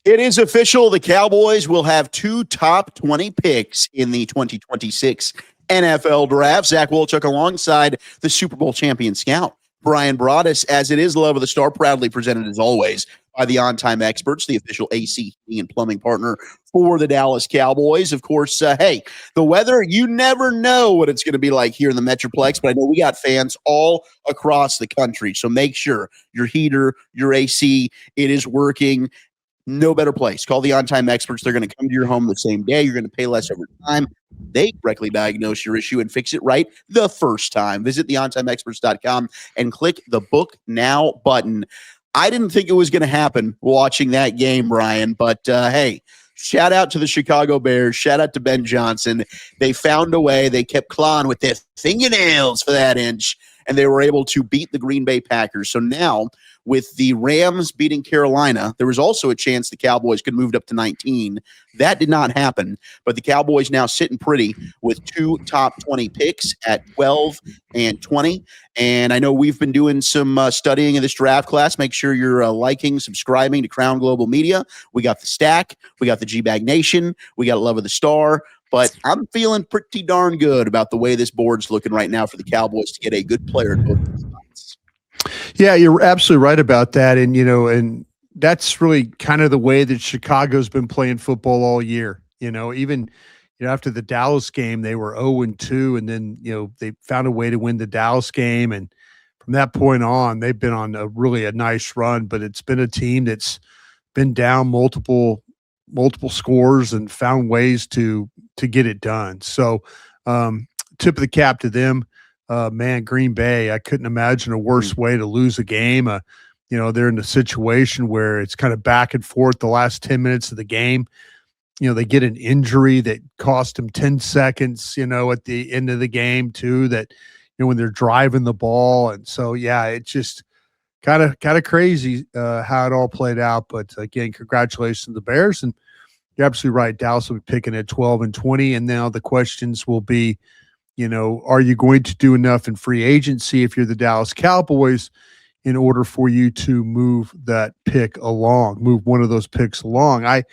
It is official. The Cowboys will have 2 top 20 picks in the 2026 NFL Draft. Zach Wolchuk alongside the Super Bowl champion scout, Brian Broaddus, as it is Love of the Star, proudly presented as always by the On Time Experts, the official AC heating and plumbing partner for the Dallas Cowboys. Of course, hey, the weather, you never know what it's going to be like here in the Metroplex, but I know we got fans all across the country. So make sure your heater, your AC, it is working. No better place. Call the On-Time Experts. They're going to come to your home the same day. You're going to pay less over time. They correctly diagnose your issue and fix it right the first time. Visit theontimeexperts.com and click the Book Now button. I didn't think it was going to happen watching that game, Brian, but hey, shout out to the Chicago Bears. Shout out to Ben Johnson. They found a way. They kept clawing with their fingernails for that inch, and they were able to beat the Green Bay Packers. So now, with the Rams beating Carolina, there was also a chance the Cowboys could move it up to 19. That did not happen, but the Cowboys now sitting pretty with 2 top 20 picks at 12 and 20. And I know we've been doing some studying in this draft class. Make sure you're liking, subscribing to Crown Global Media. We got the Stack. We got the G-Bag Nation. We got Love of the Star. But I'm feeling pretty darn good about the way this board's looking right now for the Cowboys to get a good player at both spots. Yeah, you're absolutely right about that. And, and that's really kind of the way that Chicago's been playing football all year. Even, after the Dallas game, they were 0-2, and then, they found a way to win the Dallas game. And from that point on, they've been on a nice run, but it's been a team that's been down multiple scores and found ways to get it done. So, tip of the cap to them. Man, Green Bay, I couldn't imagine a worse way to lose a game. They're in a situation where it's kind of back and forth the last 10 minutes of the game. They get an injury that cost them 10 seconds, at the end of the game too, that, when they're driving the ball. And so, yeah, it's just kind of crazy how it all played out. But again, congratulations to the Bears. And you're absolutely right. Dallas will be picking at 12 and 20. And now the questions will be, are you going to do enough in free agency if you're the Dallas Cowboys in order for you to move that pick along, move one of those picks along? I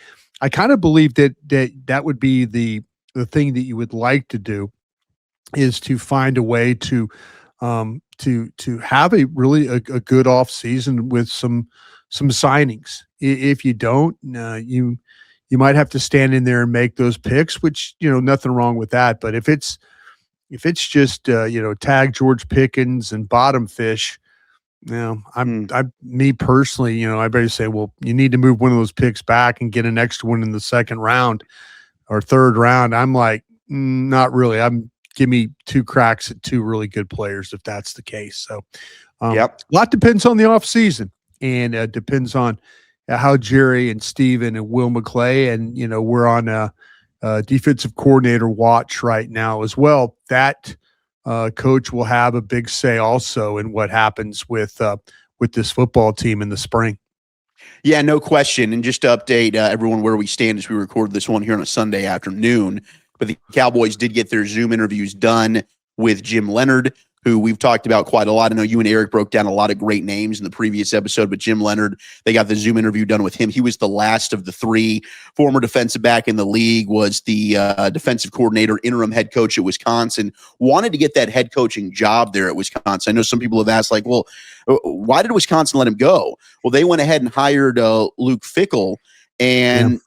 kind of believe that would be the thing that you would like to do, is to find a way to have a really a good off season with some signings. If you don't, you might have to stand in there and make those picks, which, nothing wrong with that. But if it's just tag George Pickens and bottom fish, I'm me personally, I better say, well, you need to move one of those picks back and get an extra one in the second round or third round. I'm like, not really. Give me 2 cracks at 2 really good players if that's the case. So, a lot depends on the offseason, and it depends on how Jerry and Steven and Will McClay, and we're on defensive coordinator watch right now as well. That coach will have a big say also in what happens with this football team in the spring. Yeah, no question. And just to update everyone where we stand as we record this one here on a Sunday afternoon, but the Cowboys did get their Zoom interviews done with Jim Leonard, who we've talked about quite a lot. I know you and Eric broke down a lot of great names in the previous episode, but Jim Leonard, they got the Zoom interview done with him. He was the last of the 3 former defensive back in the league, was the defensive coordinator, interim head coach at Wisconsin, wanted to get that head coaching job there at Wisconsin. I know some people have asked, like, well, why did Wisconsin let him go? Well, they went ahead and hired Luke Fickell, and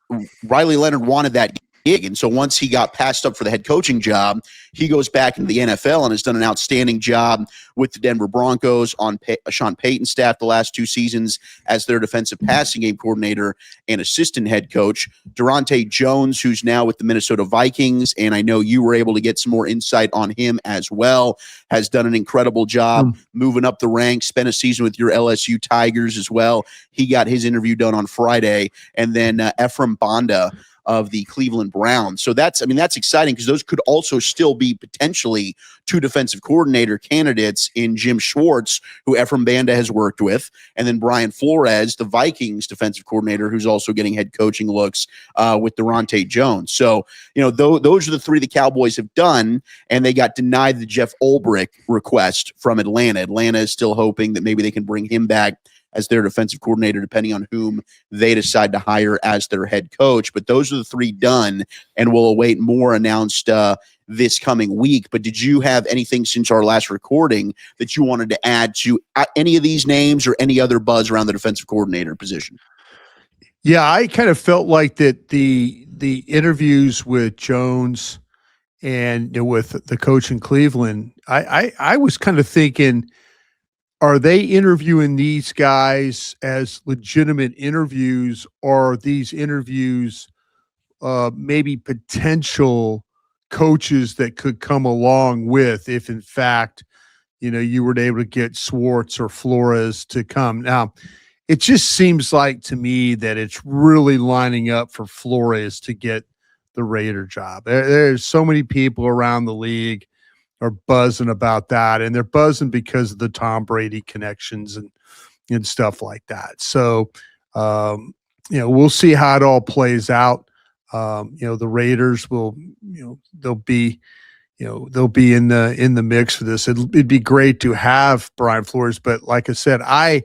Riley Leonard wanted that gig. And so once he got passed up for the head coaching job, he goes back into the NFL and has done an outstanding job with the Denver Broncos on Sean Payton's staff the last 2 seasons as their defensive passing game coordinator and assistant head coach. Durante Jones, who's now with the Minnesota Vikings, and I know you were able to get some more insight on him as well, has done an incredible job moving up the ranks, spent a season with your LSU Tigers as well. He got his interview done on Friday. And then Ephraim Banda of the Cleveland Browns. So that's exciting, because those could also still be potentially 2 defensive coordinator candidates in Jim Schwartz, who Ephraim Banda has worked with, and then Brian Flores, the Vikings defensive coordinator, who's also getting head coaching looks with Durante Jones. So, those are the 3 the Cowboys have done, and they got denied the Jeff Ulbrich request from Atlanta. Atlanta is still hoping that maybe they can bring him back as their defensive coordinator, depending on whom they decide to hire as their head coach. But those are the 3 done, and we'll await more announced this coming week. But did you have anything since our last recording that you wanted to add to any of these names or any other buzz around the defensive coordinator position? Yeah, I kind of felt like that the interviews with Jones and with the coach in Cleveland, I was kind of thinking, are they interviewing these guys as legitimate interviews, or are these interviews maybe potential coaches that could come along with if in fact, you were able to get Schwartz or Flores to come? Now, it just seems like to me that it's really lining up for Flores to get the Raider job. There's so many people around the league are buzzing about that, and they're buzzing because of the Tom Brady connections and stuff like that. So, we'll see how it all plays out. The Raiders will, they'll be in the mix for this. It'd be great to have Brian Flores, but like I said, I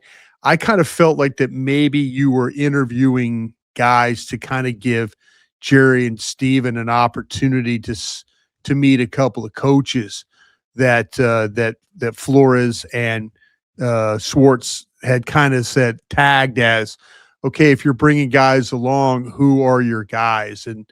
kind of felt like that maybe you were interviewing guys to kind of give Jerry and Steven an opportunity to meet a couple of coaches that Flores and Schwartz had kind of said tagged as, okay, if you're bringing guys along, who are your guys? And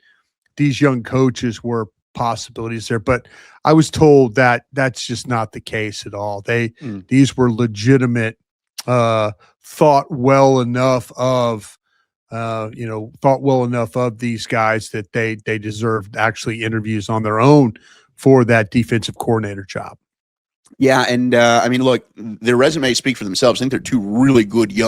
these young coaches were possibilities there, but I was told that that's just not the case at all. These were legitimate, thought well enough of these guys that they deserved actually interviews on their own for that defensive coordinator job. Yeah, and I mean, look, their resumes speak for themselves. I think they're 2 really good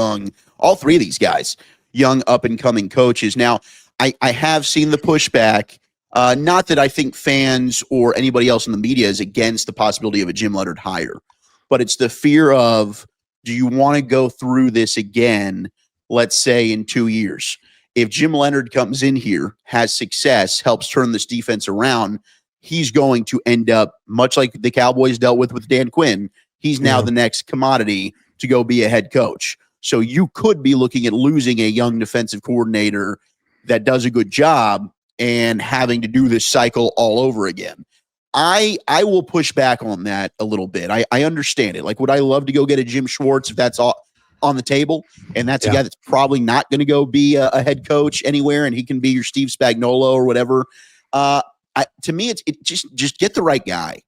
all 3 of these guys, young up-and-coming coaches. Now, I have seen the pushback, not that I think fans or anybody else in the media is against the possibility of a Jim Leonhard hire, but it's the fear of, do you want to go through this again, let's say in 2 years? If Jim Leonhard comes in here, has success, helps turn this defense around, he's going to end up, much like the Cowboys dealt with Dan Quinn, he's now the next commodity to go be a head coach. So you could be looking at losing a young defensive coordinator that does a good job and having to do this cycle all over again. I will push back on that a little bit. I understand it. Like, would I love to go get a Jim Schwartz if that's all on the table? And that's a guy that's probably not going to go be a head coach anywhere, and he can be your Steve Spagnuolo or whatever. To me, it's just get the right guy.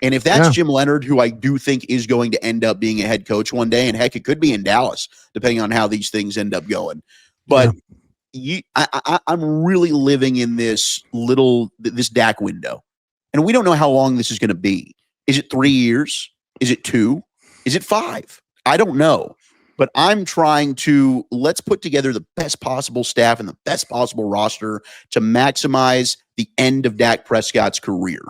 And if that's Jim Leonhard, who I do think is going to end up being a head coach one day, and heck, it could be in Dallas, depending on how these things end up going. But I'm really living in this Dak window. And we don't know how long this is going to be. Is it 3 years? Is it 2? Is it 5? I don't know. But I'm trying to, let's put together the best possible staff and the best possible roster to maximize the end of Dak Prescott's career,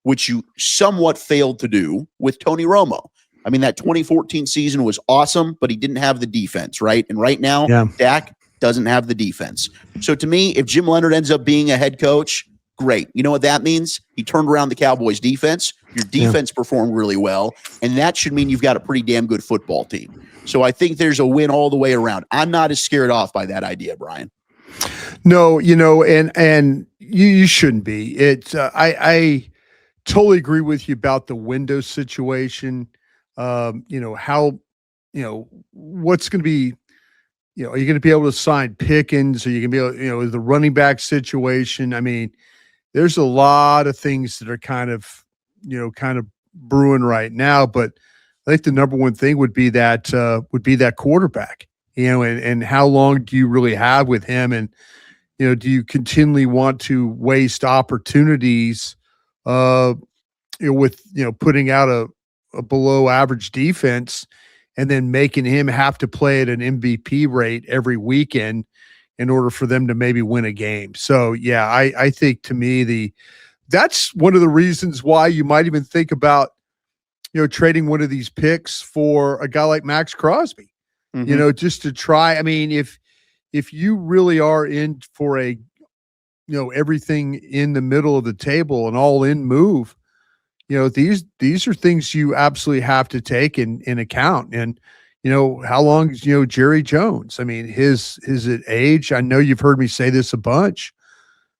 which you somewhat failed to do with Tony Romo. I mean, that 2014 season was awesome, but he didn't have the defense, right? And right now, Dak doesn't have the defense. So to me, if Jim Leonhard ends up being a head coach, great. You know what that means? He turned around the Cowboys defense. Your defense performed really well, and that should mean you've got a pretty damn good football team. So I think there's a win all the way around. I'm not as scared off by that idea, Brian. No, and you shouldn't be. It's I totally agree with you about the window situation. How, what's going to be, are you going to be able to sign Pickens? Are you going to be able, the running back situation? I mean, there's a lot of things that are kind of brewing right now, but I think the number one thing would be that quarterback, and how long do you really have with him? And, do you continually want to waste opportunities, with, putting out a below average defense and then making him have to play at an MVP rate every weekend in order for them to maybe win a game? So, yeah, I think to me, that's one of the reasons why you might even think about, trading one of these picks for a guy like Max Crosby, just to try. I mean, if you really are in for a, everything in the middle of the table, an all in move, these are things you absolutely have to take in account. And, how long is, Jerry Jones? I mean, his age, I know you've heard me say this a bunch,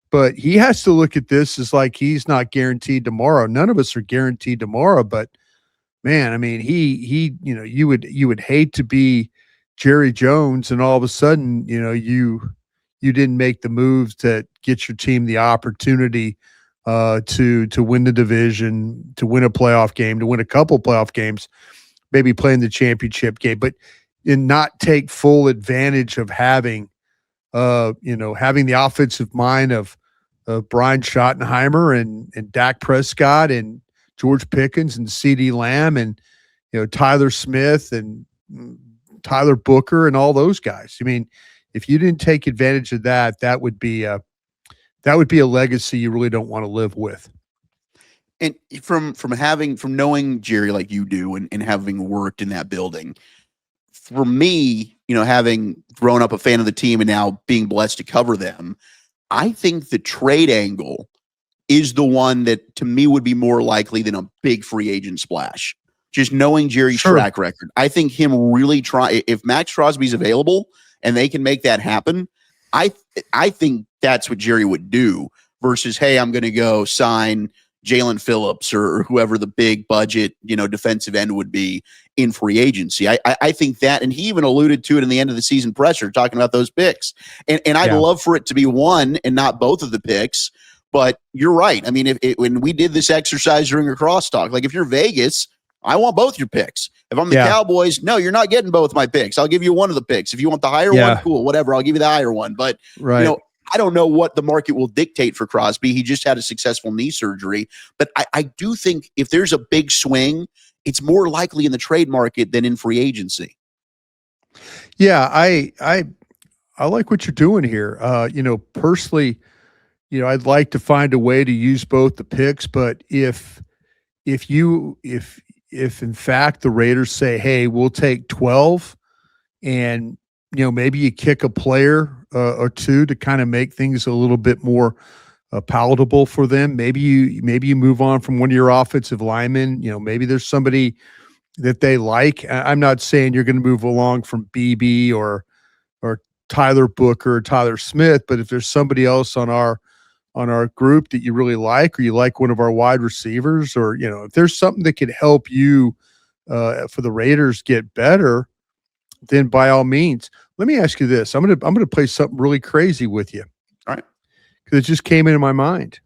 but he has to look at this as like he's not guaranteed tomorrow. None of us are guaranteed tomorrow, but man, I mean, you would hate to be Jerry Jones and all of a sudden, you didn't make the moves to get your team the opportunity to win the division, to win a playoff game, to win a couple playoff games, maybe playing the championship game, but and not take full advantage of having the offensive mind of Brian Schottenheimer and Dak Prescott and George Pickens and CeeDee Lamb and Tyler Smith and Tyler Booker and all those guys. I mean, if you didn't take advantage of that, that would be a legacy you really don't want to live with. And from knowing Jerry like you do and having worked in that building, for me, having grown up a fan of the team and now being blessed to cover them, I think the trade angle is the one that to me would be more likely than a big free agent splash. Just knowing Jerry's track record, I think him really if Max Crosby's available and they can make that happen, I think that's what Jerry would do versus, hey, I'm going to go sign Jalen Phillips or whoever the big budget, defensive end would be in free agency. I think that, and he even alluded to it in the end of the season presser, talking about those picks. And I'd love for it to be one and not both of the picks. But you're right. I mean, when we did this exercise during a crosstalk, like if you're Vegas, I want both your picks. If I'm the Cowboys, no, you're not getting both my picks. I'll give you one of the picks. If you want the higher one, cool, whatever. I'll give you the higher one. But I don't know what the market will dictate for Crosby. He just had a successful knee surgery. But I do think if there's a big swing, it's more likely in the trade market than in free agency. Yeah, I like what you're doing here. Personally, I'd like to find a way to use both the picks, but if in fact the Raiders say, hey, we'll take 12 and maybe you kick a player or two to kind of make things a little bit more palatable for them. Maybe you move on from one of your offensive linemen. Maybe there's somebody that they like. I'm not saying you're going to move along from BB or Tyler Booker or Tyler Smith, but if there's somebody else on our group that you really like, or you like one of our wide receivers, or if there's something that could help you for the Raiders get better, then by all means. Let me ask you this. I'm gonna play something really crazy with you. All right. Because it just came into my mind.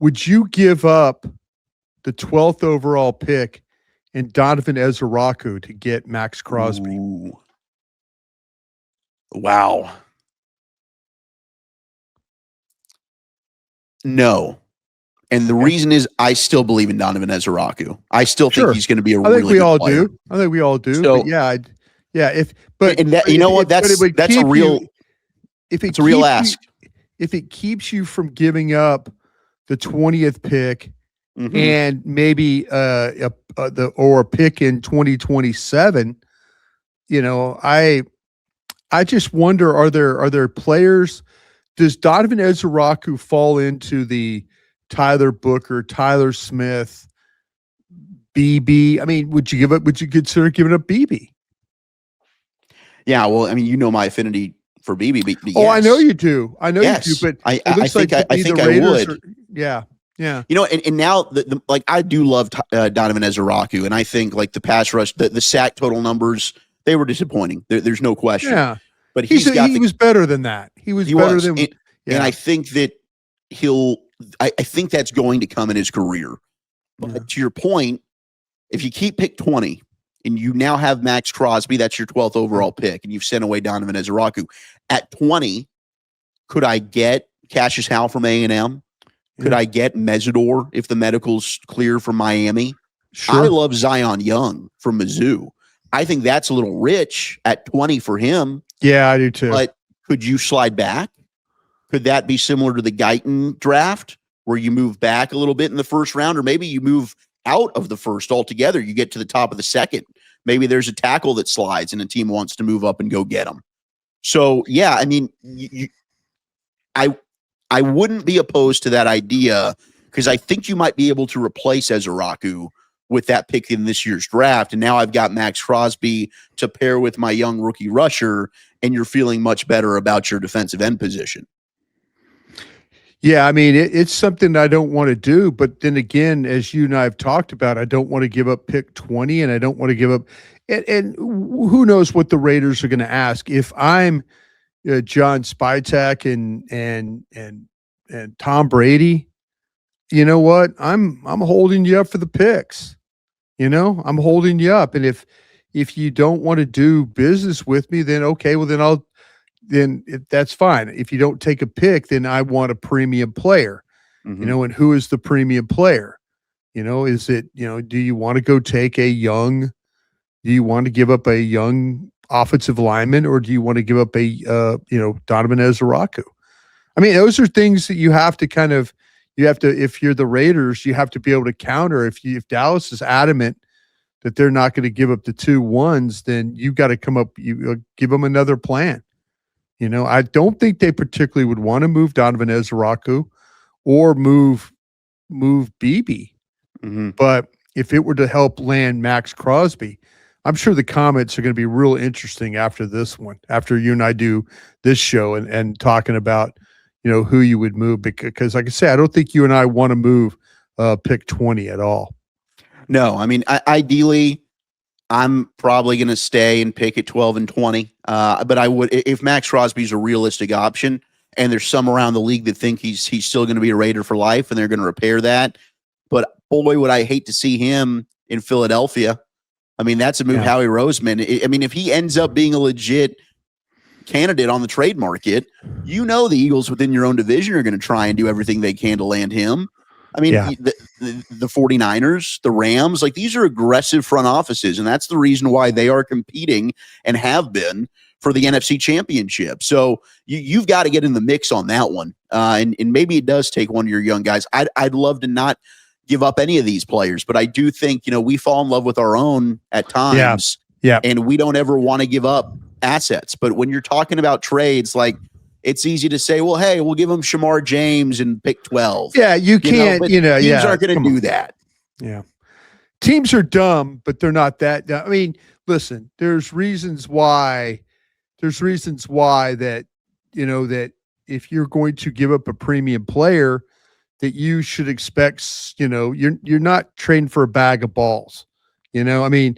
Would you give up the 12th overall pick and Donovan Ezeraku to get Max Crosby? Ooh. Wow. No. And the reason is I still believe in Donovan Ezeraku. I still think he's going to be a really good player. I think we all do. So, but yeah, That's a real ask. If it keeps you from giving up the 20th pick and maybe a pick in 2027, I just wonder, are there players? Does Donovan Ezeraku fall into the Tyler Booker, Tyler Smith, BB? I mean, would you consider giving up BB? Yeah, well, I mean, my affinity for BB. But yes. Oh, I know you do. But I think I would. Yeah. And now I do love Donovan Ezeraku, and I think like the pass rush, the sack total numbers, they were disappointing. There's no question. Yeah. But he was better than that. And I think that I think that's going to come in his career. But to your point, if you keep pick 20 and you now have Max Crosby, that's your 12th overall pick, and you've sent away Donovan Ezeraku at 20, could I get Cassius Howell from A&M? Could I get Mesidor if the medical's clear from Miami? Sure. I love Zion Young from Mizzou. I think that's a little rich at 20 for him. Yeah, I do too. But could you slide back? Could that be similar to the Guyton draft where you move back a little bit in the first round, or maybe you move out of the first altogether? You get to the top of the second. Maybe there's a tackle that slides and a team wants to move up and go get him. So, yeah, I mean, I wouldn't be opposed to that idea because I think you might be able to replace Ezeraku with that pick in this year's draft. And now I've got Max Crosby to pair with my young rookie rusher, and you're feeling much better about your defensive end position. Yeah, I mean, it's something I don't want to do. But then again, as you and I have talked about, I don't want to give up pick 20, and I don't want to give up. And who knows what the Raiders are going to ask. If I'm John Spytek and Tom Brady, you know what? I'm holding you up for the picks. I'm holding you up. And if you don't want to do business with me, then okay, well that's fine. If you don't take a pick, then I want a premium player. Mm-hmm. And who is the premium player? Is it, do you want to go take do you want to give up a young offensive lineman, or do you want to give up a Donovan Ezeraku? I mean, those are things that you have to if you're the Raiders, you have to be able to counter. If Dallas is adamant that they're not going to give up the 2-1s, then you've got to give them another plan. I don't think they particularly would want to move Donovan Ezeraku or move BB. Mm-hmm. But if it were to help land Max Crosby, I'm sure the comments are going to be real interesting after this one, after you and I do this show and talking about, who you would move. Because like I say, I don't think you and I want to move pick 20 at all. No, I mean, ideally, I'm probably going to stay and pick at 12 and 20. But I would, if Max Crosby's a realistic option, and there's some around the league that think he's still going to be a Raider for life, and they're going to repair that. But boy, would I hate to see him in Philadelphia. I mean, that's a move, Yeah. Howie Roseman. I mean, if he ends up being a legit candidate on the trade market, the Eagles within your own division are going to try and do everything they can to land him. I mean, the 49ers, the Rams, like these are aggressive front offices, and that's the reason why they are competing and have been for the NFC Championship. So you've got to get in the mix on that one, and maybe it does take one of your young guys. I'd love to not give up any of these players, but I do think we fall in love with our own at times, and we don't ever want to give up assets. But when you're talking about trades, like, it's easy to say, well, hey, we'll give them Shamar James and pick 12. Yeah, you can't, teams aren't going to do that. Yeah. Teams are dumb, but they're not that dumb. I mean, listen, there's reasons why that, that if you're going to give up a premium player, that you should expect, you're not trading for a bag of balls. I mean,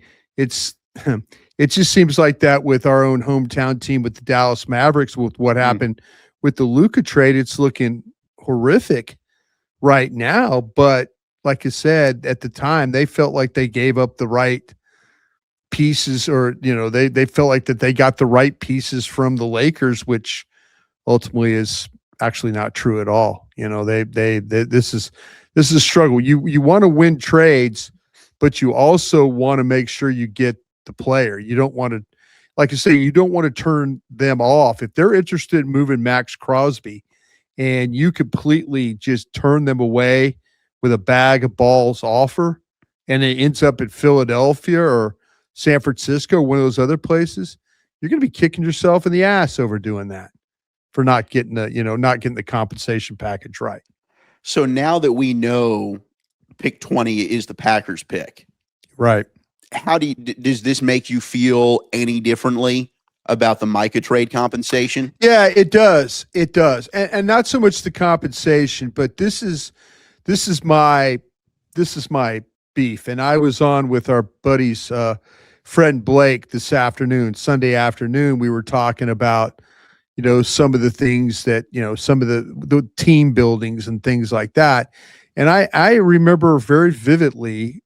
it just seems like that with our own hometown team, with the Dallas Mavericks, with what happened with the Luka trade. It's looking horrific right now. But like I said, at the time, they felt like they gave up the right pieces, or, they felt like that they got the right pieces from the Lakers, which ultimately is actually not true at all. This is a struggle. You want to win trades, but you also want to make sure you get the player. You don't want to, like I say, you don't want to turn them off. If they're interested in moving Max Crosby and you completely just turn them away with a bag of balls offer, and it ends up at Philadelphia or San Francisco, one of those other places, you're going to be kicking yourself in the ass over doing that, for not getting the compensation package right. So now that we know pick 20 is the Packers pick, right? How does this make you feel any differently about the Micah trade compensation? Yeah, it does. It does. And not so much the compensation, but this is my beef. And I was on with our buddy's friend Blake this afternoon, Sunday afternoon. We were talking about, some of the things that, some of the team buildings and things like that. And I remember very vividly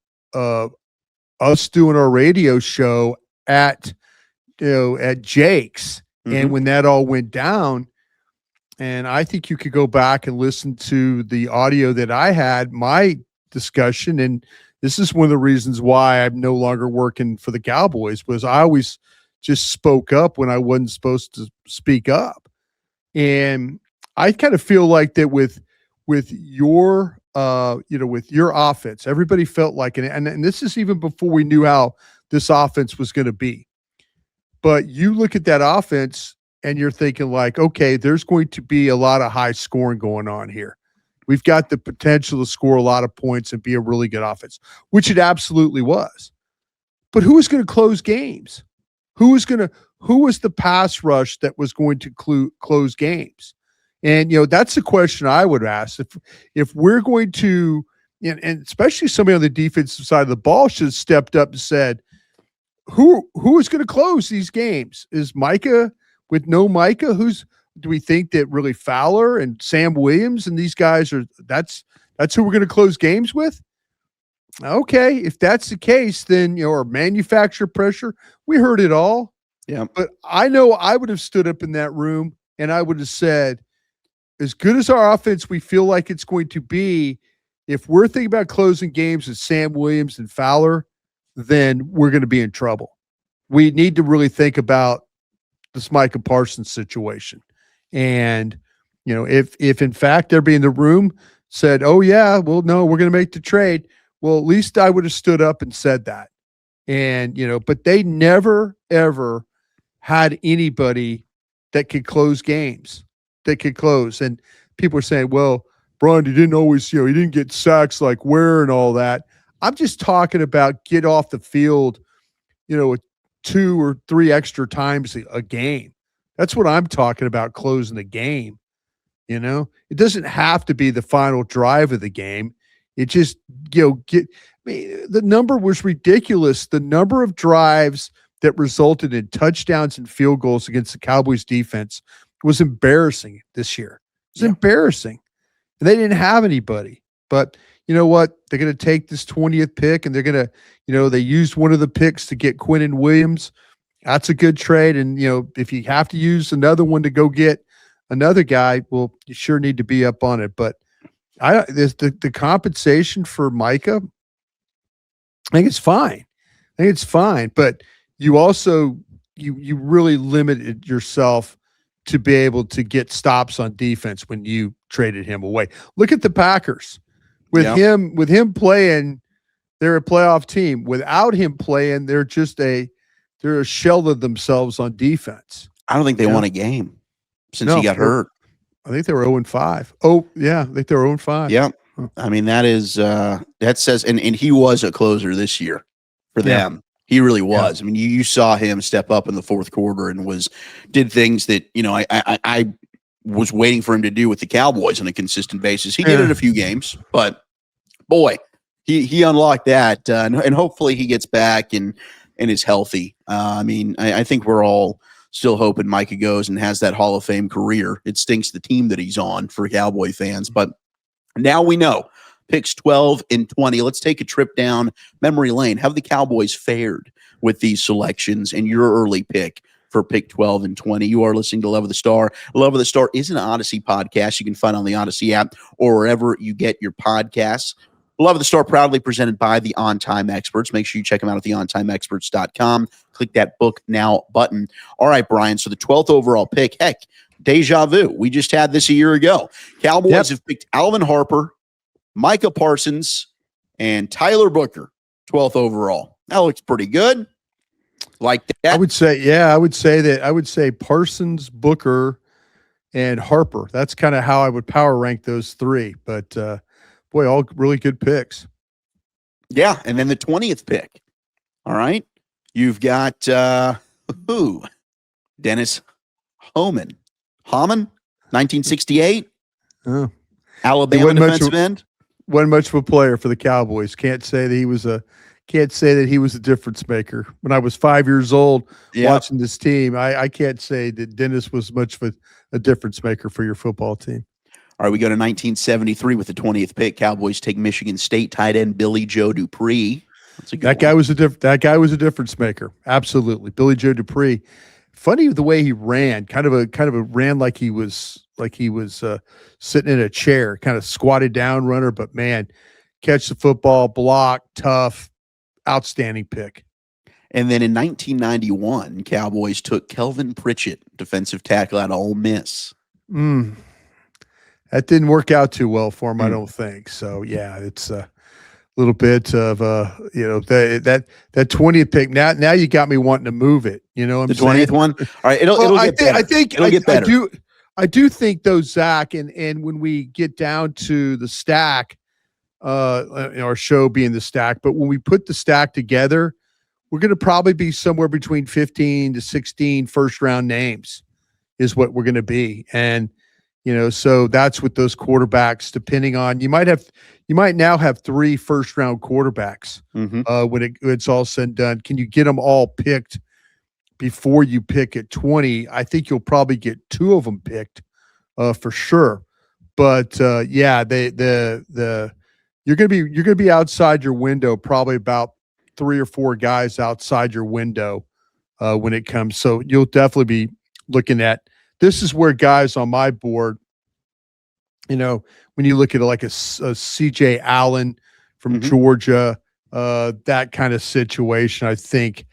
us doing our radio show at Jake's. Mm-hmm. And when that all went down, and I think you could go back and listen to the audio that I had, my discussion. And this is one of the reasons why I'm no longer working for the Cowboys, was I always just spoke up when I wasn't supposed to speak up. And I kind of feel like that with your with your offense, everybody felt like it. And this is even before we knew how this offense was going to be. But you look at that offense and you're thinking like, okay, there's going to be a lot of high scoring going on here. we've got the potential to score a lot of points and be a really good offense, which it absolutely was. But who was going to close games? Who was the pass rush that was going to close games? And, that's the question I would ask. If we're going to, and especially somebody on the defensive side of the ball should have stepped up and said, who is going to close these games? Is Micah with no Micah? Do we think that really Fowler and Sam Williams and these guys that's who we're going to close games with? Okay, if that's the case, then, or manufacturer pressure, we heard it all. Yeah. But I know I would have stood up in that room and I would have said, as good as our offense we feel like it's going to be, if we're thinking about closing games with Sam Williams and Fowler, then we're going to be in trouble. We need to really think about this Micah Parsons situation. And, if in fact everybody in the room said, oh yeah, well, no, we're going to make the trade. Well, at least I would have stood up and said that. And, but they never, ever had anybody that could close games, that could close. And people are saying, well, Brian, he didn't always, he didn't get sacks like Ware and all that. I'm just talking about get off the field, 2 or 3 extra times a game. That's what I'm talking about, closing the game. It doesn't have to be the final drive of the game. It just, the number was ridiculous. The number of drives that resulted in touchdowns and field goals against the Cowboys defense was embarrassing this year. It was embarrassing. And they didn't have anybody. But you know what? They're going to take this 20th pick and they're going to, they used one of the picks to get Quinnen Williams. That's a good trade. And, if you have to use another one to go get another guy, well, you sure need to be up on it. But the compensation for Micah, I think it's fine. But you also, you really limited yourself to be able to get stops on defense when you traded him away. Look at the Packers. With him playing, they're a playoff team. Without him playing, they're a shell of themselves on defense. I don't think they won a game since he got hurt. I think they were 0-5. Oh, yeah. I think they were 0-5. Yeah. I mean, that is, that says, and he was a closer this year for them. He really was. Yeah. I mean, you saw him step up in the fourth quarter and did things that, I was waiting for him to do with the Cowboys on a consistent basis. He did it a few games, but boy, he unlocked that. And hopefully he gets back and is healthy. I think we're all still hoping Micah goes and has that Hall of Fame career. It stinks the team that he's on for Cowboy fans, but now we know picks 12 and 20. Let's take a trip down memory lane. How have the Cowboys fared with these selections and your early pick for pick 12 and 20? You are listening to Love of the Star. Love of the Star is an Odyssey podcast you can find on the Odyssey app or wherever you get your podcasts. Love of the Star proudly presented by the On Time Experts. Make sure you check them out at theontimeexperts.com. Click that book now button. All right, Brian. So the 12th overall pick, heck, deja vu. We just had this a year ago. Cowboys have picked Alvin Harper, Micah Parsons, and Tyler Booker, 12th overall. That looks pretty good. Like that. I would say Parsons, Booker, and Harper. That's kind of how I would power rank those three. But boy, all really good picks. Yeah, and then the 20th pick. All right. You've got Dennis Homan. 1968. Oh. Alabama defensive end. Wasn't much of a player for the Cowboys. Can't say that he was a difference maker. When I was 5 years old watching this team, I can't say that Dennis was much of a difference maker for your football team. All right, we go to 1973 with the 20th pick. Cowboys take Michigan State tight end Billy Joe Dupree. That guy was a difference maker. Absolutely, Billy Joe Dupree. Funny the way he ran, kind of a ran like he was sitting in a chair, kind of squatted down runner. But man, catch the football, block, tough, outstanding pick. And then in 1991, Cowboys took Kelvin Pritchett, defensive tackle out of Ole Miss. That didn't work out too well for him, I don't think. So yeah, it's a little bit of that 20th pick. Now you got me wanting to move it. You know what I'm saying? The 20th one. All right, it'll get better. I I do think though, Zach, and when we get down to the stack, our show being the stack, but when we put the stack together, we're going to probably be somewhere between 15 to 16 first round names is what we're going to be. And, so that's with those quarterbacks, depending on, you might now have 3 first round quarterbacks when it's all said and done. Can you get them all picked before you pick at 20? I think you'll probably get 2 of them picked for sure. But you're going to be outside your window, probably about 3 or 4 guys outside your window when it comes. So you'll definitely be looking at, this is where guys on my board, when you look at like a CJ Allen from Georgia, that kind of situation, I think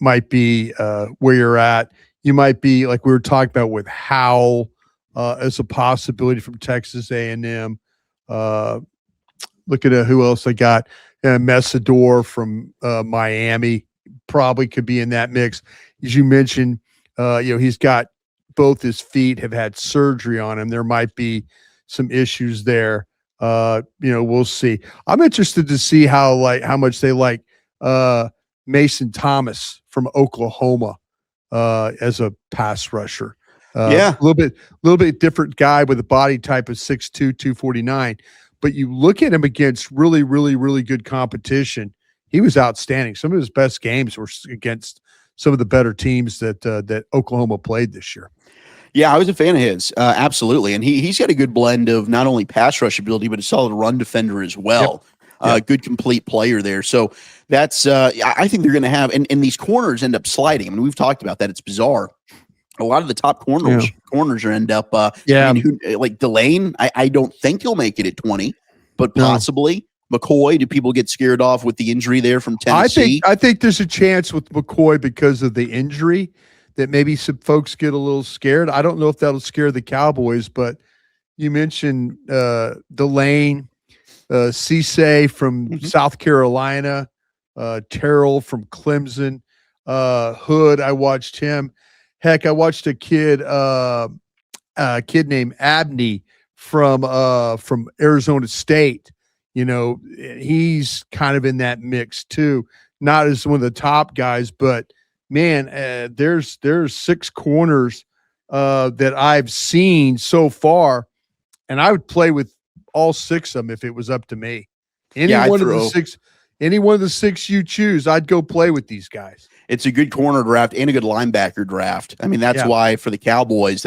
might be where you're at. You might be like we were talking about with Howell as a possibility from Texas A&M. Look at who else I got. Messidor from Miami probably could be in that mix. As you mentioned, he's got both his feet have had surgery on him. There might be some issues there. We'll see. I'm interested to see how much they like Mason Thomas from Oklahoma as a pass rusher. A little bit different guy with a body type of 6'2", 249. But you look at him against really, really, really good competition. He was outstanding. Some of his best games were against some of the better teams that Oklahoma played this year. Yeah, I was a fan of his, absolutely. And he's got a good blend of not only pass rush ability, but a solid run defender as well. Yep. Good complete player there. So that's I think they're going to have, and these corners end up sliding. I mean, we've talked about that. It's bizarre. A lot of the top corners are end up, like Delane, I don't think he'll make it at 20, but possibly. McCoy, do people get scared off with the injury there from Tennessee? I think there's a chance with McCoy because of the injury that maybe some folks get a little scared. I don't know if that'll scare the Cowboys, but you mentioned Delane, Cisse from South Carolina, Terrell from Clemson, Hood. I watched him. Heck, I watched a kid named Abney from Arizona State. He's kind of in that mix too. Not as one of the top guys, but man, there's 6 corners that I've seen so far, and I would play with all 6 of them if it was up to me. Any one of the 6 you choose, I'd go play with these guys. It's a good corner draft and a good linebacker draft. I mean, that's why for the Cowboys,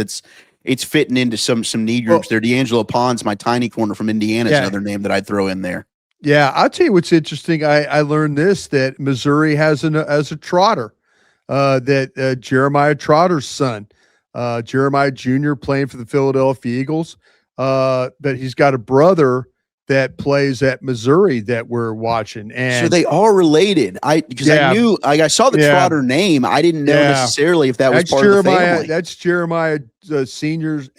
it's fitting into some need groups there. D'Angelo Pond's my tiny corner from Indiana is another name that I'd throw in there. Yeah, I'll tell you what's interesting. I learned that Missouri has a trotter, that Jeremiah Trotter's son, Jeremiah Jr. playing for the Philadelphia Eagles, but he's got a brother that plays at Missouri that we're watching. And so they are related. I knew I saw the Trotter name. I didn't know necessarily if that was part of the family. That's Jeremiah Senior's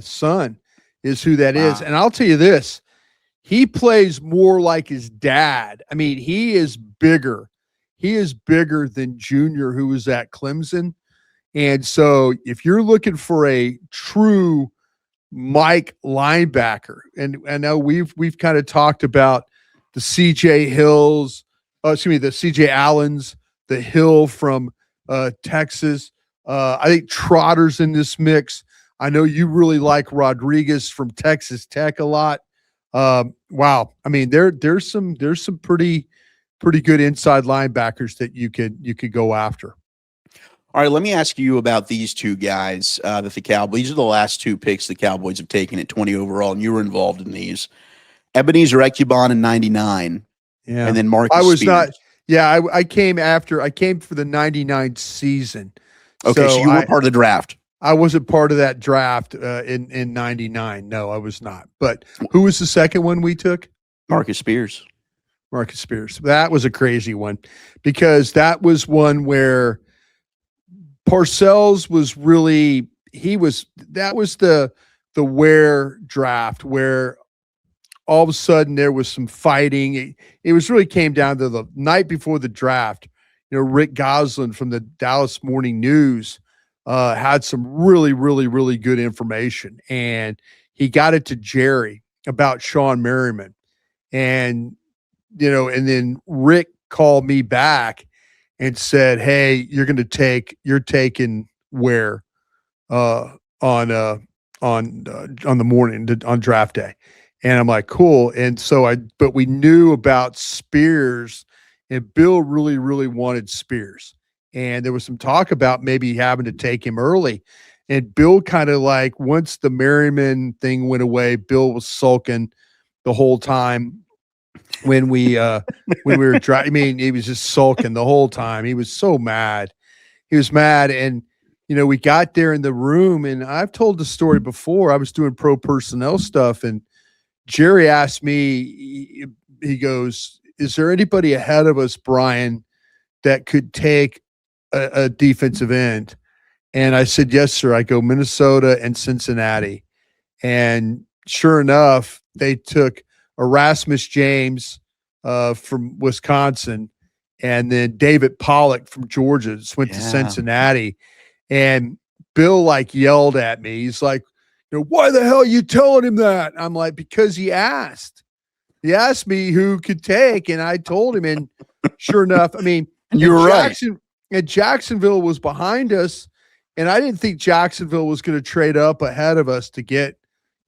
son is who that is. And I'll tell you this, he plays more like his dad. I mean, he is bigger. He is bigger than Junior, who was at Clemson. And so if you're looking for a true Mike linebacker, and I know we've kind of talked about the CJ Allens, the Hill from Texas. I think Trotter's in this mix. I know you really like Rodriguez from Texas Tech a lot. Wow. I mean, there's some pretty good inside linebackers that you could go after. All right, let me ask you about these 2 guys that the Cowboys. These are the last 2 picks the Cowboys have taken at 20 overall, and you were involved in these. Ebenezer Ekubon in 99, and then Marcus I was Spears. not. Yeah, I came after. I came for the 99 season. Okay, so you were part of the draft. I wasn't part of that draft in 99. No, I was not. But who was the second one we took? Marcus Spears. That was a crazy one because that was one where Parcells was really that was the Ware draft where all of a sudden there was some fighting. It was really came down to the night before the draft. Rick Goslin from the Dallas Morning News had some really, really, really good information. And he got it to Jerry about Sean Merriman. And, and then Rick called me back and said, "Hey, you're taking where on the morning on draft day." And I'm like, "Cool." And so but we knew about Spears, and Bill really, really wanted Spears. And there was some talk about maybe having to take him early. And Bill kind of like, once the Merriman thing went away, Bill was sulking the whole time when we were driving. I mean, he was just sulking the whole time. He was so mad. He was mad. And we got there in the room, and I've told the story before. I was doing pro personnel stuff, and Jerry asked me, he goes, "Is there anybody ahead of us, Brian, that could take a defensive end?" And I said, "Yes, sir." I go, "Minnesota and Cincinnati." And sure enough, they took Erasmus James from Wisconsin, and then David Pollock from Georgia just went to Cincinnati. And Bill like yelled at me. He's like, "Why the hell are you telling him that?" I'm like, "Because he asked. He asked me who could take, and I told him." And sure enough, I mean, you were right. And Jacksonville was behind us, and I didn't think Jacksonville was going to trade up ahead of us to get.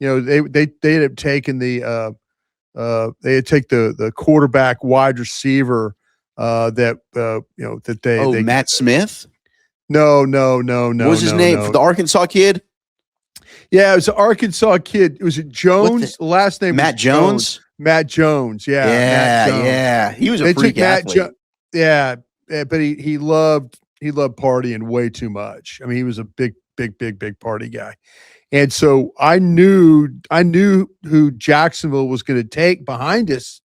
They had taken they had taken the quarterback wide receiver that they Matt Smith. No. What was his name for the Arkansas kid? Yeah, it was an Arkansas kid. Was it Jones? The last name Matt was Jones. Matt Jones. Yeah. Matt Jones. Yeah. He was a freak athlete. But he loved partying way too much. I mean, he was a big party guy. And so I knew who Jacksonville was going to take behind us,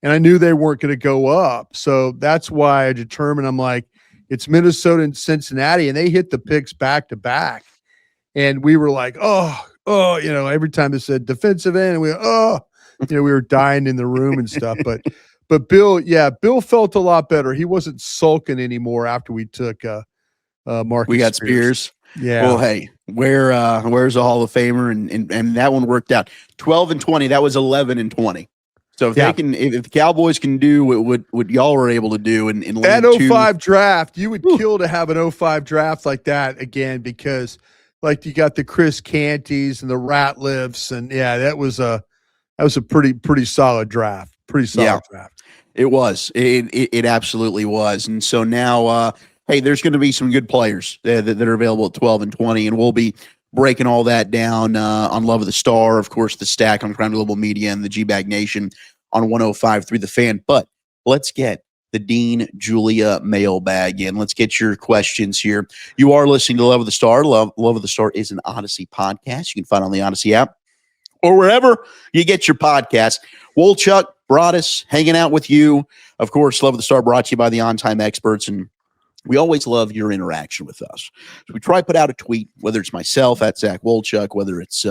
and I knew they weren't going to go up. So that's why I determined, I'm like, it's Minnesota and Cincinnati, and they hit the picks back to back. And we were like, every time they said defensive end, we were dying in the room and stuff. But Bill felt a lot better. He wasn't sulking anymore after we took Marcus. We got Spears. Yeah. Well, hey, where's a Hall of Famer? And that one worked out. 12-20. That was 11-20. So if the Cowboys can do what y'all were able to do in that 05 draft, you would kill to have an 05 draft like that again, because like you got the Chris Cantys and the Ratliffs, and that was a pretty solid draft. Pretty solid draft. It was. It absolutely was. And so now, hey, there's going to be some good players that are available at 12-20, and we'll be breaking all that down on Love of the Star, of course, the Stack on Crown Global Media, and the G-Bag Nation on 105.3 The Fan. But let's get the Dean Julia mailbag in. Let's get your questions here. You are listening to Love of the Star. Love of the Star is an Odyssey podcast. You can find it on the Odyssey app or wherever you get your podcast. Wolchuk, Broadus, hanging out with you. Of course, Love of the Star brought to you by the On Time Experts, and we always love your interaction with us. So we try to put out a tweet, whether it's myself at Zach Wolchuk, whether it's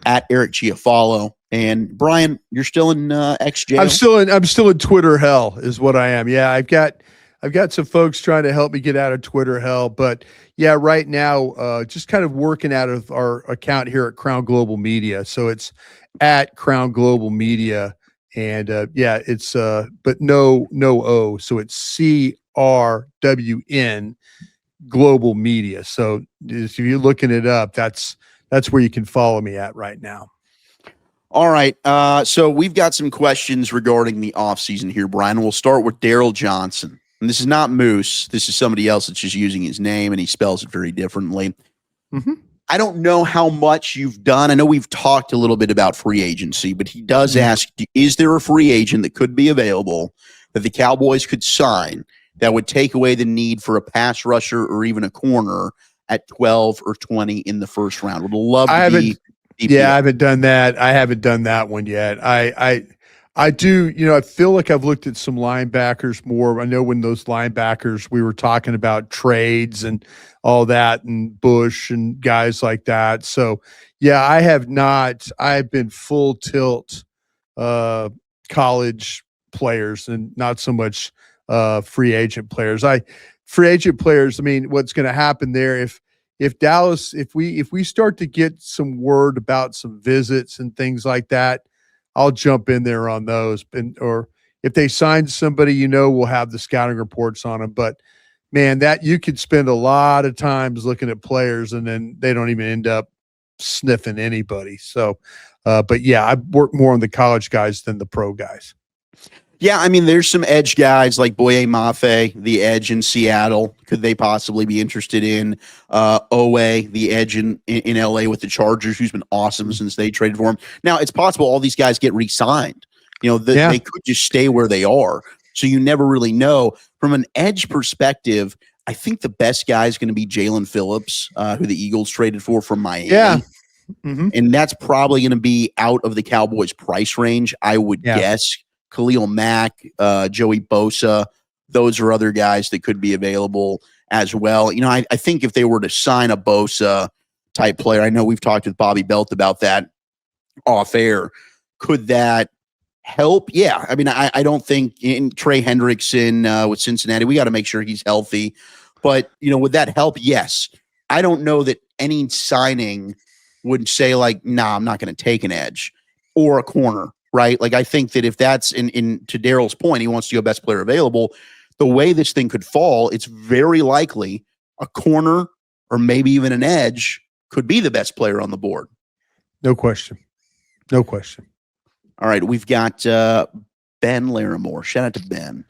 at Eric Giafalo. And Brian, you're still in X jail? I'm still in Twitter hell is what I am. Yeah, I've got some folks trying to help me get out of Twitter hell, but yeah, right now just kind of working out of our account here at Crown Global Media. So it's at Crown Global Media, and it's but no O, so it's CRWN Global Media. So if you're looking it up, that's where you can follow me at right now. All right. So we've got some questions regarding the offseason here, Brian. We'll start with Daryl Johnson. And this is not Moose. This is somebody else that's just using his name, and he spells it very differently. Mm-hmm. I don't know how much you've done. I know we've talked a little bit about free agency, but he does ask, is there a free agent that could be available that the Cowboys could sign that would take away the need for a pass rusher or even a corner at 12 or 20 in the first round? Would love to be. Yeah, I haven't done that. I haven't done that one yet. I do, I feel like I've looked at some linebackers more. I know when those linebackers, we were talking about trades and all that, and Bush and guys like that. So yeah, I have not. I've been full tilt college players and not so much free agent players. I mean, what's going to happen there if if we start to get some word about some visits and things like that, I'll jump in there on those. Or if they sign somebody, we'll have the scouting reports on them. But man, that you could spend a lot of times looking at players and then they don't even end up sniffing anybody. So, but yeah, I work more on the college guys than the pro guys. Yeah, I mean, there's some edge guys like Boye Mafe, the edge in Seattle. Could they possibly be interested in Owe, the edge in LA with the Chargers, who's been awesome since they traded for him? Now, it's possible all these guys get re-signed. They could just stay where they are. So you never really know. From an edge perspective, I think the best guy is going to be Jalen Phillips, who the Eagles traded from Miami. Yeah. And that's probably going to be out of the Cowboys' price range, I would guess. Khalil Mack, Joey Bosa, those are other guys that could be available as well. I think if they were to sign a Bosa type player, I know we've talked with Bobby Belt about that off air. Could that help? Yeah. I mean, I don't think in Trey Hendrickson with Cincinnati, we got to make sure he's healthy. But, would that help? Yes. I don't know that any signing would say like, nah, I'm not going to take an edge or a corner. Right. Like, I think that if that's to Daryl's point, he wants to go best player available. The way this thing could fall, it's very likely a corner or maybe even an edge could be the best player on the board. No question. No question. All right. We've got Ben Larimore. Shout out to Ben.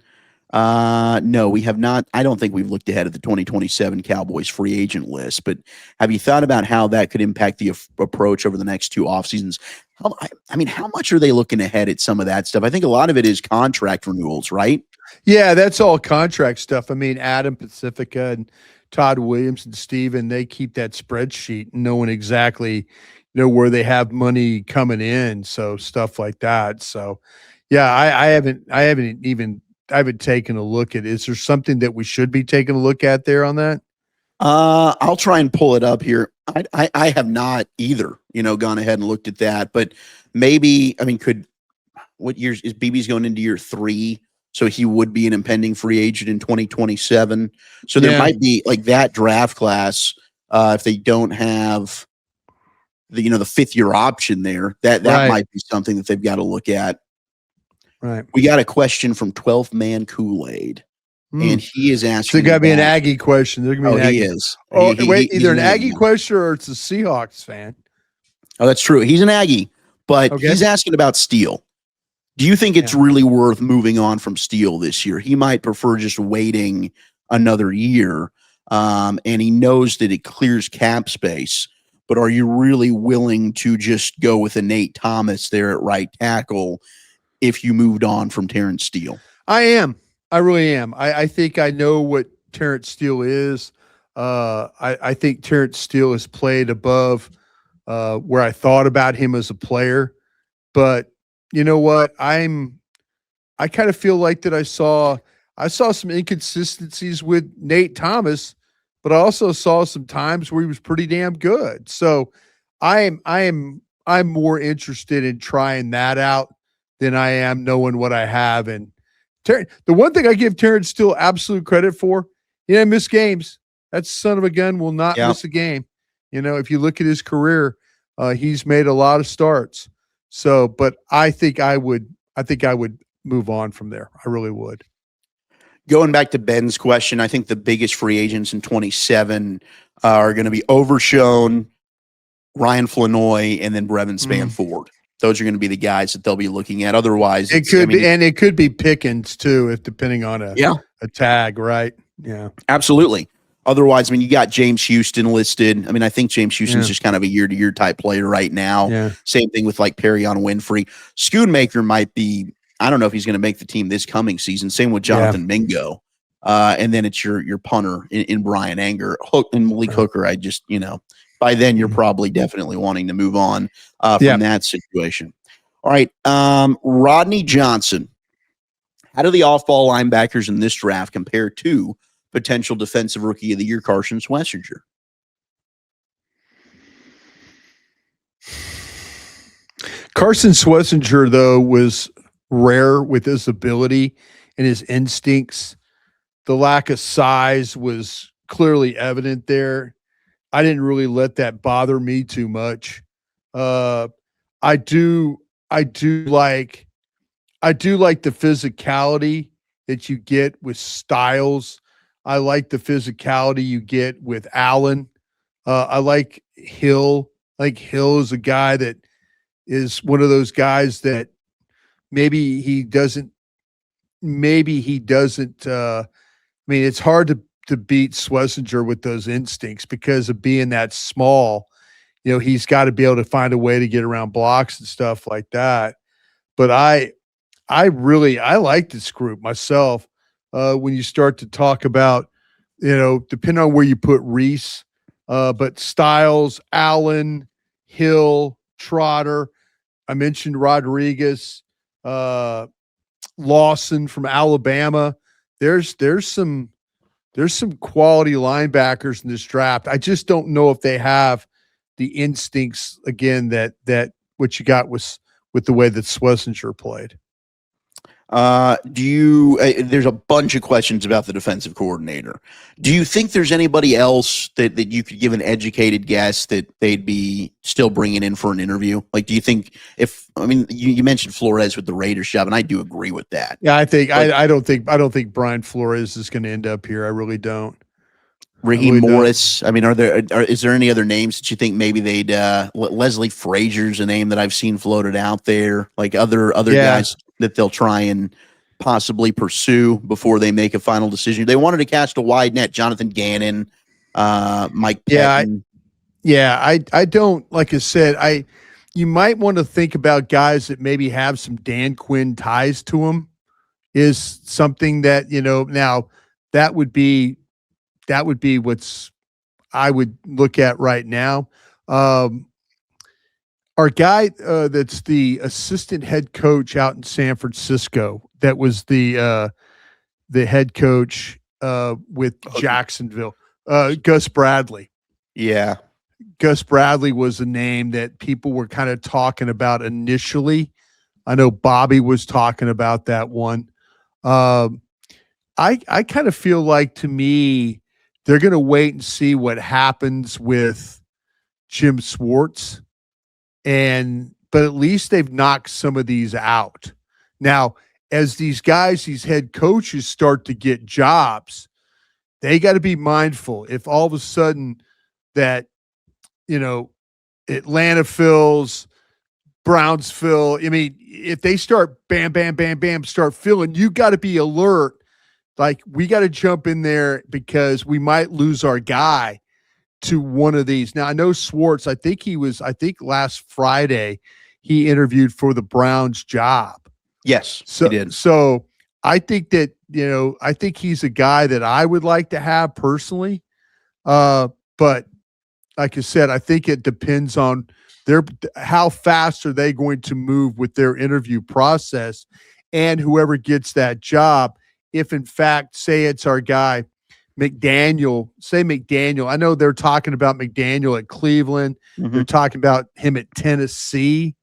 No, we have not. I don't think we've looked ahead at the 2027 Cowboys free agent list, but have you thought about how that could impact the approach over the next two off seasons? How much are they looking ahead at some of that stuff? I think a lot of it is contract renewals, right? Yeah, that's all contract stuff. I mean, Adam Pacifica and Todd Williams and Steven, they keep that spreadsheet knowing exactly, where they have money coming in. So stuff like that. So yeah, I haven't taken a look at it. Is there something that we should be taking a look at there on that? I'll try and pull it up here. I have not either, gone ahead and looked at that, but maybe, what years is BB's going into year 3? So he would be an impending free agent in 2027. So there might be like that draft class. If they don't have the fifth year option there, that might be something that they've got to look at. Right. We got a question from 12th Man Kool-Aid. And he is asking. So it got to be an Aggie question. He is. Either an Aggie question or it's a Seahawks fan. Oh, that's true. He's an Aggie, but he's asking about Steele. Do you think it's really worth moving on from Steele this year? He might prefer just waiting another year, and he knows that it clears cap space. But are you really willing to just go with a Nate Thomas there at right tackle if you moved on from Terrence Steele? I am. I really am. I think I know what Terrence Steele is. I think Terrence Steele has played above where I thought about him as a player. But you know what? I kind of feel like that I saw some inconsistencies with Nate Thomas, but I also saw some times where he was pretty damn good. So I'm more interested in trying that out than I am knowing what I have. And the one thing I give Terrence Steele absolute credit for, he didn't miss games. That son of a gun will not miss a game. If you look at his career, he's made a lot of starts. So, but I think I would move on from there. I really would. Going back to Ben's question, I think the biggest free agents in 27 are going to be Overshown, Ryan Flanoy, and then Brevin Spanford. Those are going to be the guys that they'll be looking at. Otherwise, it could be Pickens too, if depending on a tag, right? Yeah, absolutely. Otherwise, you got James Houston listed. I think James Houston's just kind of a year-to-year type player right now. Yeah. Same thing with like Perrion Winfrey. Schoonmaker might be. I don't know if he's going to make the team this coming season. Same with Jonathan Mingo. And then it's your punter in Brian Anger. Hook and Malik Hooker. I just by then you're probably definitely wanting to move on from that situation. All right. Rodney Johnson. How do the off-ball linebackers in this draft compare to potential defensive rookie of the year, Carson Schlesinger? Carson Schlesinger, though, was rare with his ability and his instincts. The lack of size was clearly evident there. I didn't really let that bother me too much. Uh, I do, I do like, I do like the physicality that you get with Styles. I like the physicality you get with Allen. I like Hill. Like Hill is a guy that is one of those guys that maybe he doesn't. Maybe he doesn't. I mean, it's hard to beat Schlesinger with those instincts because of being that small. You know, he's got to be able to find a way to get around blocks and stuff like that. But I like this group myself. When you start to talk about, you know, depending on where you put Reese, but Styles, Allen, Hill, Trotter. I mentioned Rodriguez, uh, Lawson from Alabama. There's some quality linebackers in this draft. I just don't know if they have the instincts again that what you got with the way that Schlesinger played. There's a bunch of questions about the defensive coordinator. Do you think there's anybody else that you could give an educated guess that they'd be still bringing in for an interview? Like, do you think you mentioned Flores with the Raiders job, and I do agree with that. Yeah, I don't think Brian Flores is going to end up here. I really don't. Raheem Morris. I mean, is there any other names that you think maybe they'd Leslie Frazier's a name that I've seen floated out there, like other guys that they'll try and possibly pursue before they make a final decision. They wanted to cast a wide net. Jonathan Gannon, Mike Pettin. I don't, like I said, you might want to think about guys that maybe have some Dan Quinn ties to them is something that, you know, now that would be what's I would look at right now. Our guy that's the assistant head coach out in San Francisco, that was the head coach with Jacksonville, Gus Bradley. Yeah. Gus Bradley was a name that people were kind of talking about initially. I know Bobby was talking about that one. I kind of feel like, to me, they're going to wait and see what happens with Jim Schwartz. But at least they've knocked some of these out. Now, as these guys, these head coaches start to get jobs, they got to be mindful. If all of a sudden that, you know, Atlanta fills, Browns fill, I mean, if they start bam, bam, bam, bam, start filling, you got to be alert. Like, we got to jump in there because we might lose our guy to one of these. Now, I know Schwartz, I think last Friday he interviewed for the Browns job. Yes, he did. So I think that, you know, I think he's a guy that I would like to have personally. But like I said, I think it depends on how fast are they going to move with their interview process, and whoever gets that job, if in fact, say it's our guy, McDaniel. I know they're talking about McDaniel at Cleveland. Mm-hmm. They're talking about him at Tennessee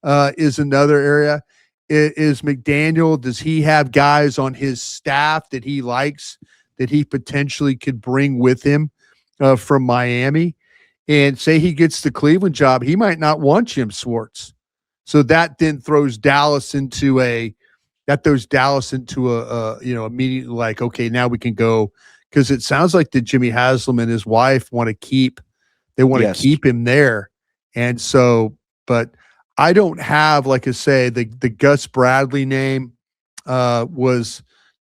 is another area. Is McDaniel, does he have guys on his staff that he likes, that he potentially could bring with him from Miami? And say he gets the Cleveland job, he might not want Jim Schwartz. So that then throws Dallas into immediately like, okay, now we can go. Because it sounds like that Jimmy Haslam and his wife want to keep him there. And so, but I don't have, like I say, the Gus Bradley name was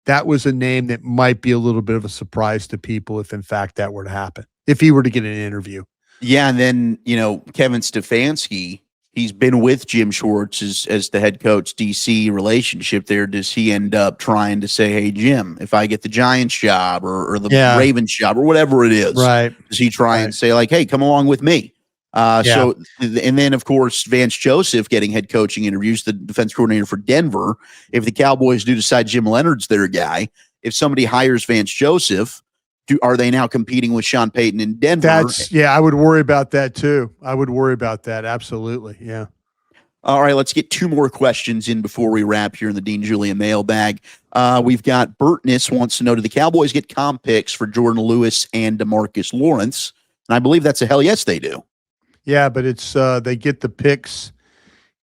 a name that might be a little bit of a surprise to people if in fact that were to happen, if he were to get an interview. Yeah. And then, you know, Kevin Stefanski, he's been with Jim Schwartz as the head coach, DC relationship there. Does he end up trying to say, hey, Jim, if I get the Giants job or the Ravens job or whatever it is, right? Does he try and say like, hey, come along with me? So, and then of course, Vance Joseph getting head coaching interviews, the defense coordinator for Denver. If the Cowboys do decide Jim Leonard's their guy, if somebody hires Vance Joseph, are they now competing with Sean Payton in Denver? I would worry about that too. I would worry about that. Absolutely. Yeah. All right, let's get two more questions in before we wrap here in the Dean Julia mailbag. We've got Bertness wants to know, do the Cowboys get comp picks for Jordan Lewis and DeMarcus Lawrence? And I believe that's a hell yes, they do. Yeah, but it's they get the picks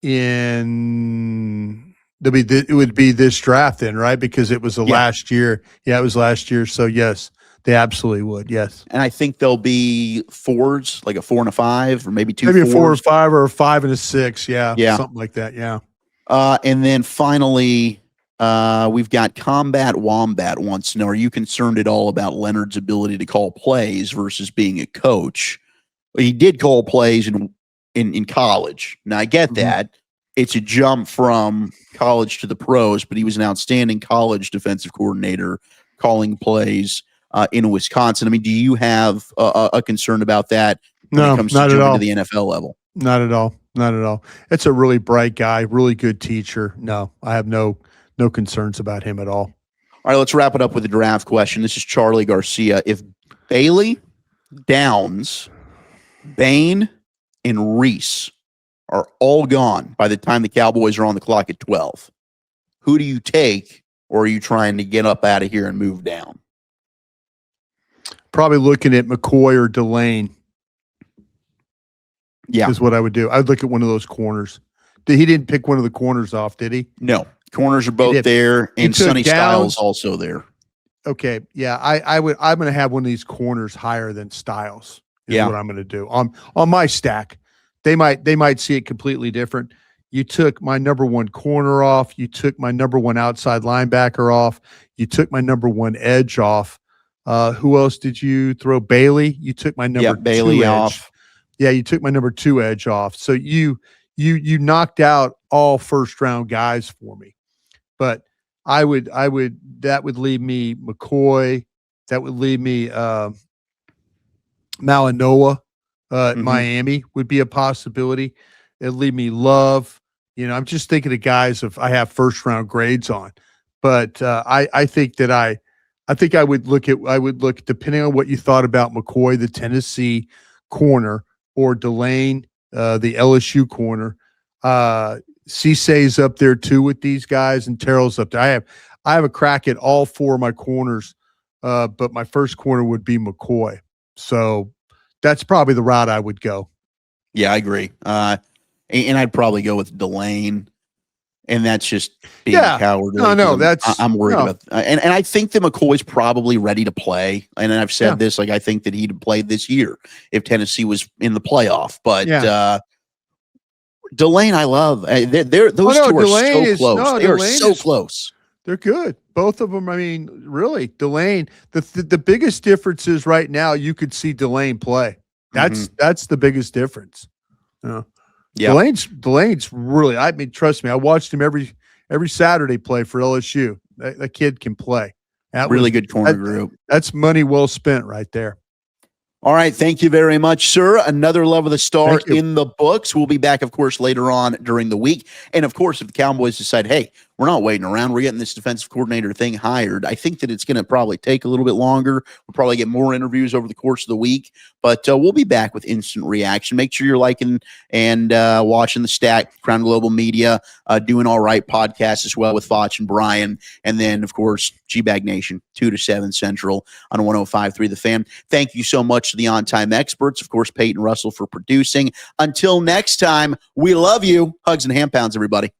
in it would be this draft then, right? Because it was the last year. Yeah, it was last year. So yes, they absolutely would. Yes. And I think there'll be fours, like a 4 and a 5, or maybe two. Maybe fours. a 4 or 5 or a 5 and a 6. Yeah. Yeah. Something like that. Yeah. And then finally, we've got Combat Wombat wants to know, are you concerned at all about Leonard's ability to call plays versus being a coach? He did call plays in college. Now, I get that. It's a jump from college to the pros, but he was an outstanding college defensive coordinator calling plays in Wisconsin. I mean, do you have a concern about that when it comes to jumping to the NFL level? Not at all. Not at all. It's a really bright guy, really good teacher. No, I have no concerns about him at all. All right, let's wrap it up with a draft question. This is Charlie Garcia. If Bailey, Downs, Bain, and Reese are all gone by the time the Cowboys are on the clock at 12, who do you take, or are you trying to get up out of here and move down? Probably looking at McCoy or Delane. Yeah, is what I would do. I'd look at one of those corners. He didn't pick one of the corners off, did he? No, corners are both there, and Sonny Styles also there. Okay, yeah, I would. I'm going to have one of these corners higher than Styles. Is what I'm going to do on my stack. They might see it completely different. You took my number one corner off. You took my number one outside linebacker off. You took my number one edge off. Who else did you throw? Bailey. You took my number Bailey two off. Edge. Yeah, you took my number 2 edge off. So you knocked out all first round guys for me. But that would leave me McCoy. That would leave me Malinois. Miami would be a possibility. It'd leave me Love. I'm just thinking of guys I have first round grades on. But I think I would look depending on what you thought about McCoy, the Tennessee corner, or Delane, the LSU corner. Cissay's up there too with these guys, and Terrell's up there. I have a crack at all 4 of my corners, but my first corner would be McCoy. So that's probably the route I would go. Yeah, I agree. And I'd probably go with Delane. And that's just being cowardly. No, I'm worried about that. And I think that McCoy's probably ready to play. And I've said this, I think that he'd play this year if Tennessee was in the playoff. But Delane, I love. Those two are so close. They are so close. They're good. Both of them. I mean, really, Delane. The biggest difference is right now you could see Delane play. That's the biggest difference. Yeah, Delane's really. I mean, trust me. I watched him every Saturday play for LSU. That kid can play. Really good corner group. That's money well spent right there. All right. Thank you very much, sir. Another Love of the Star in the books. We'll be back, of course, later on during the week. And, of course, if the Cowboys decide, hey, we're not waiting around, we're getting this defensive coordinator thing hired, I think that it's going to probably take a little bit longer. We'll probably get more interviews over the course of the week. But we'll be back with instant reaction. Make sure you're liking and watching the Stack, Crown Global Media, Doing All Right podcast as well with Foch and Brian. And then, of course, G-Bag Nation, 2 to 7 Central on 105.3 The Fan. Thank you so much to the on-time experts, of course, Peyton Russell for producing. Until next time, we love you. Hugs and hand pounds, everybody.